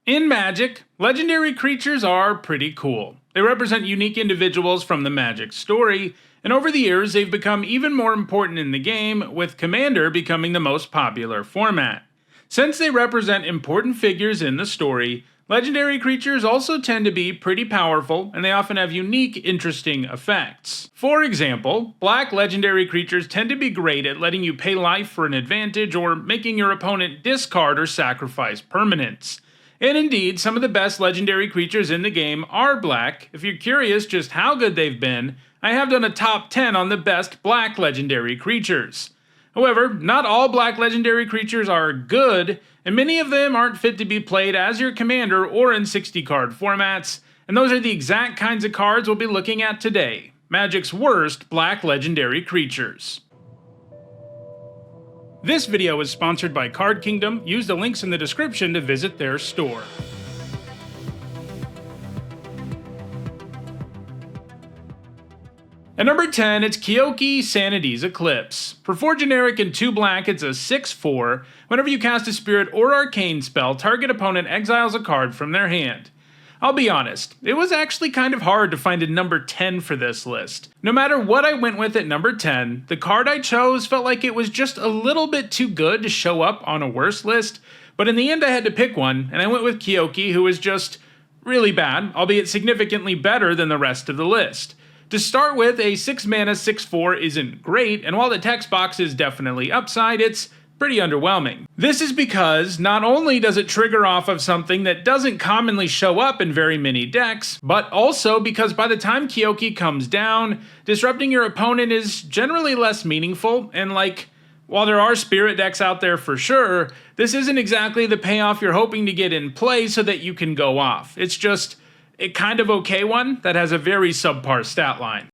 In Magic, legendary creatures are pretty cool. They represent unique individuals from the Magic story, and over the years they've become even more important in the game, with Commander becoming the most popular format. Since they represent important figures in the story, legendary creatures also tend to be pretty powerful, and they often have unique, interesting effects. For example, black legendary creatures tend to be great at letting you pay life for an advantage or making your opponent discard or sacrifice permanents. And indeed, some of the best legendary creatures in the game are black. If you're curious just how good they've been, I have done a top 10 on the best black legendary creatures. However, not all black legendary creatures are good, and many of them aren't fit to be played as your commander or in 60-card formats, and those are the exact kinds of cards we'll be looking at today. Magic's worst black legendary creatures. This video is sponsored by Card Kingdom. Use the links in the description to visit their store. At number 10, it's Kyoki Sanity's Eclipse. For 4 generic and 2 black, it's a 6/4. Whenever you cast a spirit or arcane spell, target opponent exiles a card from their hand. I'll be honest, it was actually kind of hard to find a number 10 for this list. No matter what I went with at number 10, the card I chose felt like it was just a little bit too good to show up on a worse list, but in the end I had to pick one, and I went with Kyoki, who is just really bad, albeit significantly better than the rest of the list. To start with, a 6 mana 6/4 isn't great, and while the text box is definitely upside, it's pretty underwhelming. This is because not only does it trigger off of something that doesn't commonly show up in very many decks, but also because by the time Kyoki comes down, disrupting your opponent is generally less meaningful, and while there are spirit decks out there for sure, this isn't exactly the payoff you're hoping to get in play so that you can go off. It's just a kind of okay one that has a very subpar stat line.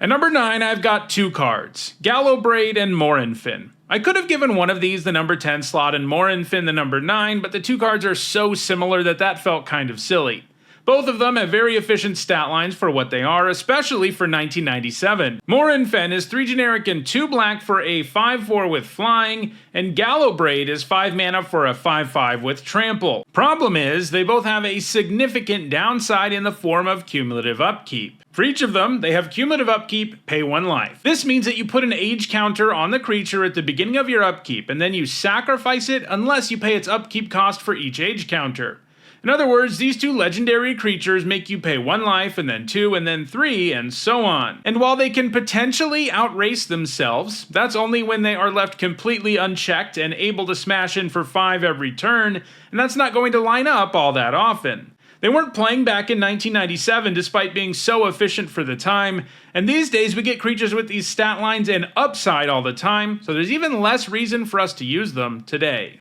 At number 9, I've got 2 cards, Gallowbraid and Morinfin. I could have given one of these the number 10 slot and Morinfin the number 9, but the 2 cards are so similar that felt kind of silly. Both of them have very efficient stat lines for what they are, especially for 1997. Morinfin is 3 generic and 2 black for a 5/4 with flying, and Gallowbraid is 5 mana for a 5/5 with trample. Problem is, they both have a significant downside in the form of cumulative upkeep. For each of them, they have cumulative upkeep, pay 1 life. This means that you put an age counter on the creature at the beginning of your upkeep, and then you sacrifice it unless you pay its upkeep cost for each age counter. In other words, these 2 legendary creatures make you pay 1 life, and then 2, and then 3, and so on. And while they can potentially outrace themselves, that's only when they are left completely unchecked and able to smash in for 5 every turn, and that's not going to line up all that often. They weren't playing back in 1997 despite being so efficient for the time, and these days we get creatures with these stat lines and upside all the time, so there's even less reason for us to use them today.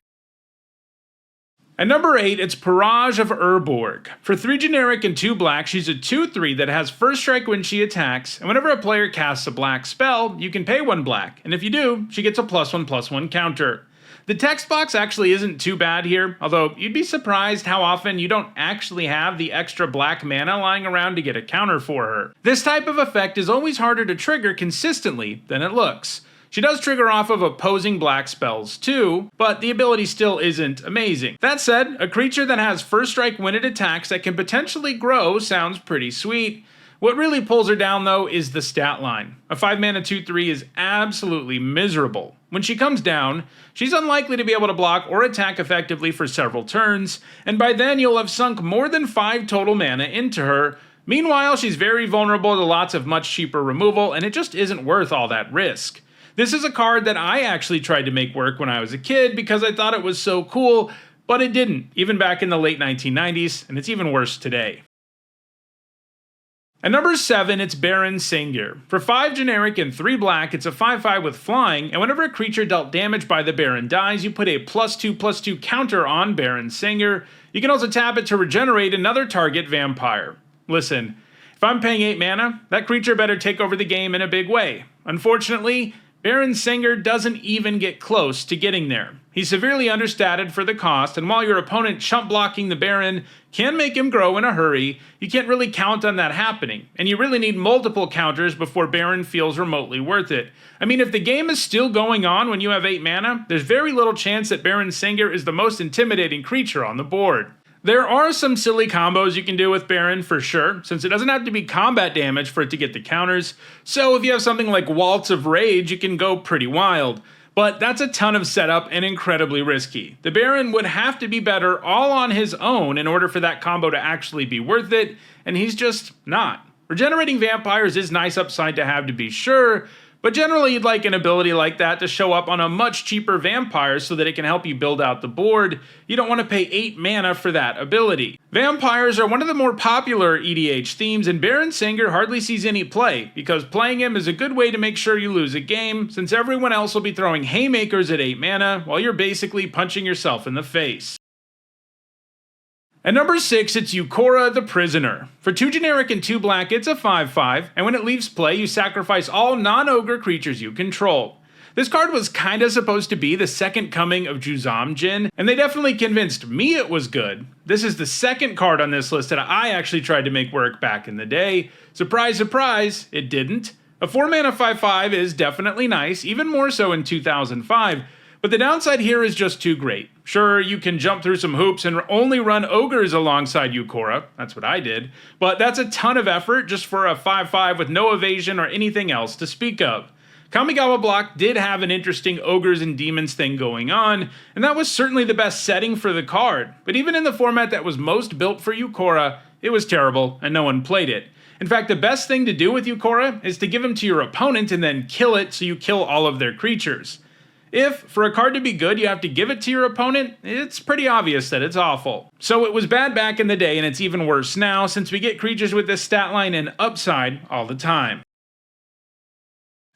At number 8, it's Parage of Urborg. For 3 generic and 2 black, she's a 2/3 that has first strike when she attacks, and whenever a player casts a black spell, you can pay 1 black, and if you do, she gets a +1/+1 counter. The text box actually isn't too bad here, although you'd be surprised how often you don't actually have the extra black mana lying around to get a counter for her. This type of effect is always harder to trigger consistently than it looks. She does trigger off of opposing black spells too, but the ability still isn't amazing. That said, a creature that has first strike when it attacks that can potentially grow sounds pretty sweet. What really pulls her down though is the stat line. A 5 mana 2/3 is absolutely miserable. When she comes down, she's unlikely to be able to block or attack effectively for several turns, and by then you'll have sunk more than 5 total mana into her. Meanwhile, she's very vulnerable to lots of much cheaper removal, and it just isn't worth all that risk. This is a card that I actually tried to make work when I was a kid because I thought it was so cool, but it didn't, even back in the late 1990s, and it's even worse today. At number 7, it's Baron Sengir. For 5 generic and 3 black, it's a 5/5 with flying, and whenever a creature dealt damage by the Baron dies, you put a +2/+2 counter on Baron Sengir. You can also tap it to regenerate another target vampire. Listen, if I'm paying 8 mana, that creature better take over the game in a big way. Unfortunately, Baron Sengir doesn't even get close to getting there. He's severely understated for the cost, and while your opponent chump blocking the Baron can make him grow in a hurry, you can't really count on that happening, and you really need multiple counters before Baron feels remotely worth it. I mean, if the game is still going on when you have 8 mana, there's very little chance that Baron Sengir is the most intimidating creature on the board. There are some silly combos you can do with Baron for sure, since it doesn't have to be combat damage for it to get the counters, so if you have something like Waltz of Rage, you can go pretty wild. But that's a ton of setup and incredibly risky. The Baron would have to be better all on his own in order for that combo to actually be worth it, and he's just not. Regenerating vampires is nice upside to have to be sure, but generally you'd like an ability like that to show up on a much cheaper vampire so that it can help you build out the board. You don't want to pay 8 mana for that ability. Vampires are one of the more popular EDH themes, and Baron Sengir hardly sees any play, because playing him is a good way to make sure you lose a game, since everyone else will be throwing haymakers at 8 mana while you're basically punching yourself in the face. At number 6, it's Ukora the Prisoner. For 2 generic and 2 black, it's a 5/5, and when it leaves play, you sacrifice all non-ogre creatures you control. This card was kinda supposed to be the second coming of Juzam Jin, and they definitely convinced me it was good. This is the second card on this list that I actually tried to make work back in the day. Surprise, surprise, it didn't. A 4 mana 5/5 is definitely nice, even more so in 2005, but the downside here is just too great. Sure, you can jump through some hoops and only run ogres alongside Ukora, that's what I did, but that's a ton of effort just for a 5/5 with no evasion or anything else to speak of. Kamigawa Block did have an interesting ogres and demons thing going on, and that was certainly the best setting for the card, but even in the format that was most built for Ukora, it was terrible and no one played it. In fact, the best thing to do with Ukora is to give him to your opponent and then kill it so you kill all of their creatures. If, for a card to be good, you have to give it to your opponent, it's pretty obvious that it's awful. So it was bad back in the day, and it's even worse now, since we get creatures with this stat line and upside all the time.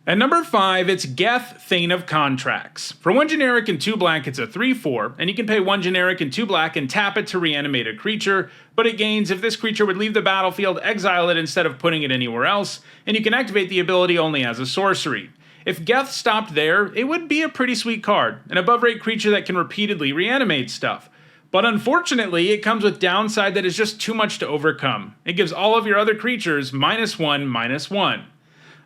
At number 5, it's Geth, Thane of Contracts. For 1 generic and 2 black, it's a 3/4, and you can pay 1 generic and 2 black and tap it to reanimate a creature, but it gains if this creature would leave the battlefield, exile it instead of putting it anywhere else, and you can activate the ability only as a sorcery. If Geth stopped there, it would be a pretty sweet card, an above-rate creature that can repeatedly reanimate stuff. But unfortunately, it comes with downside that is just too much to overcome. It gives all of your other creatures -1/-1.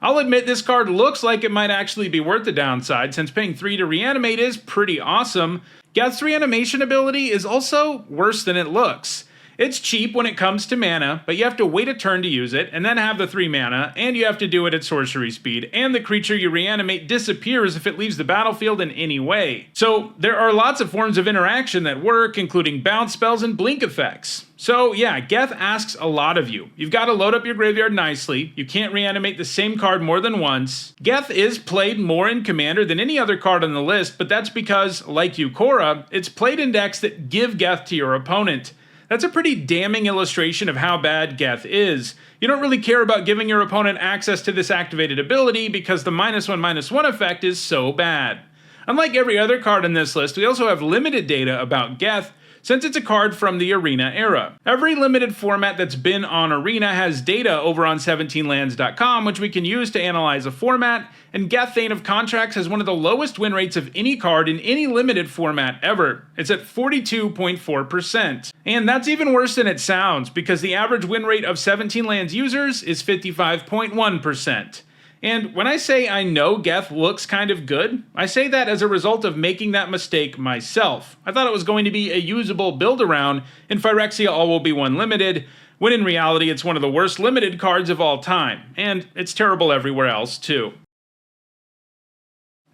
I'll admit this card looks like it might actually be worth the downside, since paying 3 to reanimate is pretty awesome. Geth's reanimation ability is also worse than it looks. It's cheap when it comes to mana, but you have to wait a turn to use it, and then have the 3 mana, and you have to do it at sorcery speed, and the creature you reanimate disappears if it leaves the battlefield in any way. So there are lots of forms of interaction that work, including bounce spells and blink effects. So yeah, Geth asks a lot of you. You've got to load up your graveyard nicely, you can't reanimate the same card more than once. Geth is played more in Commander than any other card on the list, but that's because, like Ukora, it's played in decks that give Geth to your opponent. That's a pretty damning illustration of how bad Geth is. You don't really care about giving your opponent access to this activated ability because the -1/-1 effect is so bad. Unlike every other card in this list, we also have limited data about Geth, since it's a card from the Arena era. Every limited format that's been on Arena has data over on 17lands.com, which we can use to analyze a format, and Geth, Thane of Contracts has one of the lowest win rates of any card in any limited format ever. It's at 42.4%. And that's even worse than it sounds, because the average win rate of 17 lands users is 55.1%. And when I say I know Geth looks kind of good, I say that as a result of making that mistake myself. I thought it was going to be a usable build-around in Phyrexia All Will Be One Limited, when in reality it's one of the worst limited cards of all time, and it's terrible everywhere else too.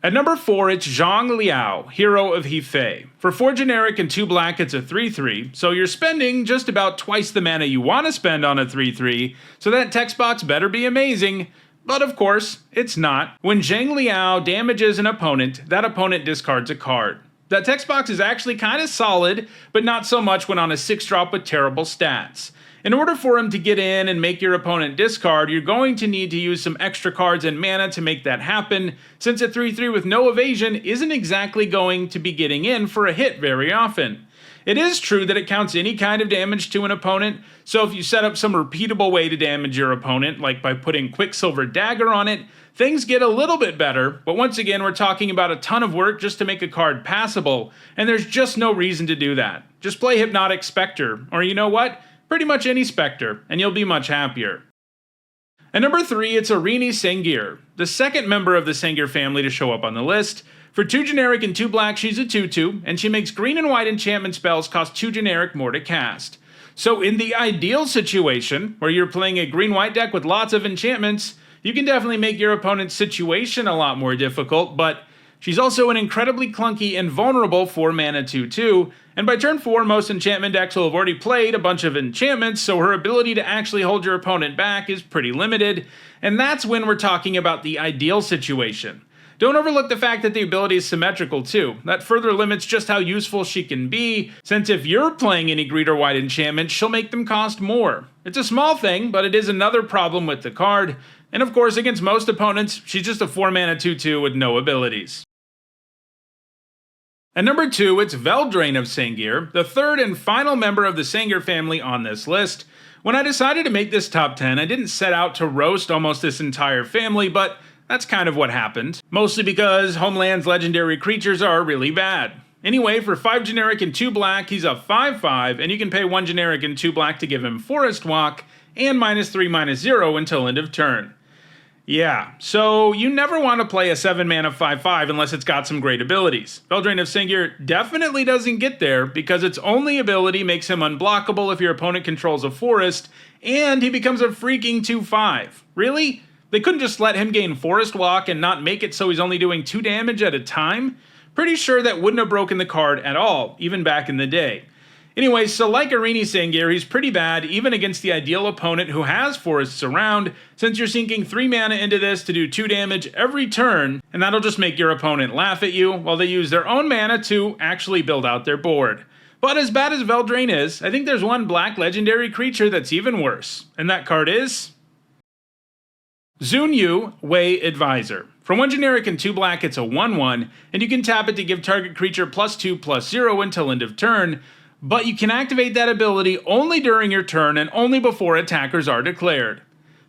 At number 4, it's Zhang Liao, Hero of Hefei. For 4 generic and 2 black, it's a 3/3, so you're spending just about twice the mana you want to spend on a 3/3, so that text box better be amazing. But of course, it's not. When Zhang Liao damages an opponent, that opponent discards a card. That text box is actually kind of solid, but not so much when on a 6-drop with terrible stats. In order for him to get in and make your opponent discard, you're going to need to use some extra cards and mana to make that happen, since a 3/3 with no evasion isn't exactly going to be getting in for a hit very often. It is true that it counts any kind of damage to an opponent, so if you set up some repeatable way to damage your opponent, like by putting Quicksilver Dagger on it, things get a little bit better, but once again we're talking about a ton of work just to make a card passable, and there's just no reason to do that. Just play Hypnotic Spectre, or you know what? Pretty much any Spectre, and you'll be much happier. At number 3, it's Arini Sengir, the second member of the Sengir family to show up on the list. For 2 generic and 2 black, she's a 2/2, and she makes green and white enchantment spells cost 2 generic more to cast. So in the ideal situation, where you're playing a green-white deck with lots of enchantments, you can definitely make your opponent's situation a lot more difficult, but she's also an incredibly clunky and vulnerable 4-mana 2/2, and by turn 4, most enchantment decks will have already played a bunch of enchantments, so her ability to actually hold your opponent back is pretty limited, and that's when we're talking about the ideal situation. Don't overlook the fact that the ability is symmetrical too. That further limits just how useful she can be, since if you're playing any green or white enchantments, she'll make them cost more. It's a small thing, but it is another problem with the card, and of course against most opponents, she's just a 4-mana 2/2 with no abilities. At number 2, it's Veldraine of Sengir, the third and final member of the Sengir family on this list. When I decided to make this top 10, I didn't set out to roast almost this entire family, but that's kind of what happened. Mostly because Homeland's legendary creatures are really bad. Anyway, for 5 generic and 2 black, he's a 5/5, and you can pay 1 generic and 2 black to give him Forest Walk, and -3/-0 until end of turn. Yeah, so you never want to play a 7-mana 5/5 unless it's got some great abilities. Veldraine of Sengir definitely doesn't get there, because its only ability makes him unblockable if your opponent controls a forest, and he becomes a freaking 2/5. Really? They couldn't just let him gain Forest Walk and not make it so he's only doing 2 damage at a time? Pretty sure that wouldn't have broken the card at all, even back in the day. Anyway, so like Arini Sengir, he's pretty bad even against the ideal opponent who has forests around, since you're sinking 3 mana into this to do 2 damage every turn, and that'll just make your opponent laugh at you while they use their own mana to actually build out their board. But as bad as Veldraine is, I think there's one black legendary creature that's even worse, and that card is Xunyu, Way Advisor. For 1 generic and 2 black, it's a 1/1, and you can tap it to give target creature +2/+0 until end of turn, but you can activate that ability only during your turn and only before attackers are declared.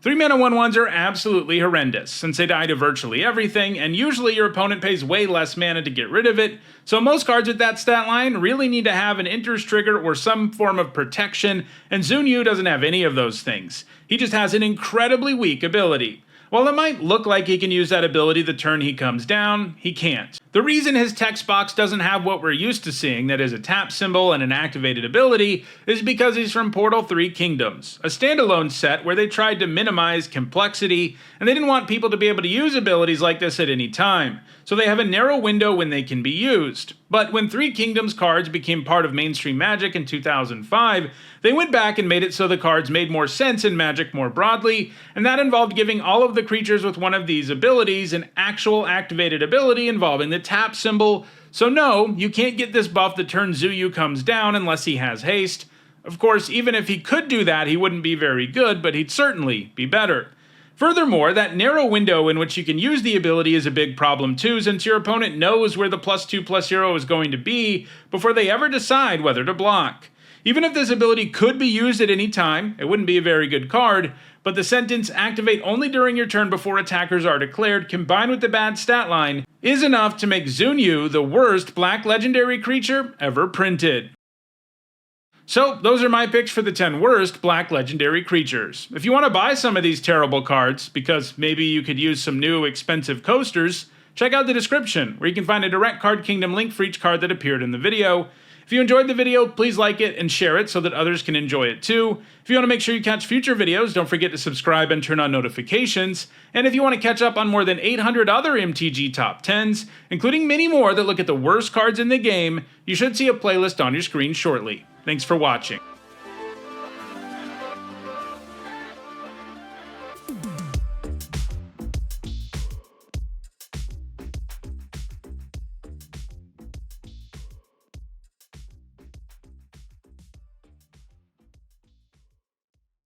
3-mana 1/1s are absolutely horrendous, since they die to virtually everything, and usually your opponent pays way less mana to get rid of it, so most cards with that stat line really need to have an enters trigger or some form of protection, and Xunyu doesn't have any of those things. He just has an incredibly weak ability. While it might look like he can use that ability the turn he comes down, he can't. The reason his text box doesn't have what we're used to seeing, that is a tap symbol and an activated ability, is because he's from Portal 3 Kingdoms, a standalone set where they tried to minimize complexity, and they didn't want people to be able to use abilities like this at any time, so they have a narrow window when they can be used. But when 3 Kingdoms cards became part of mainstream Magic in 2005, they went back and made it so the cards made more sense in Magic more broadly, and that involved giving all of the creatures with one of these abilities an actual activated ability involving the tap symbol. So no, you can't get this buff the turn Xunyu comes down unless he has haste. Of course, even if he could do that, he wouldn't be very good, but he'd certainly be better. Furthermore, that narrow window in which you can use the ability is a big problem too, since your opponent knows where the +2/+0 is going to be before they ever decide whether to block. Even if this ability could be used at any time, it wouldn't be a very good card, but the sentence "activate only during your turn before attackers are declared" combined with the bad stat line is enough to make Xunyu the worst black legendary creature ever printed. So, those are my picks for the 10 worst black legendary creatures. If you want to buy some of these terrible cards, because maybe you could use some new expensive coasters, check out the description, where you can find a direct Card Kingdom link for each card that appeared in the video. If you enjoyed the video, please like it and share it so that others can enjoy it too. If you want to make sure you catch future videos, don't forget to subscribe and turn on notifications. And if you want to catch up on more than 800 other MTG top 10s, including many more that look at the worst cards in the game, you should see a playlist on your screen shortly. Thanks for watching.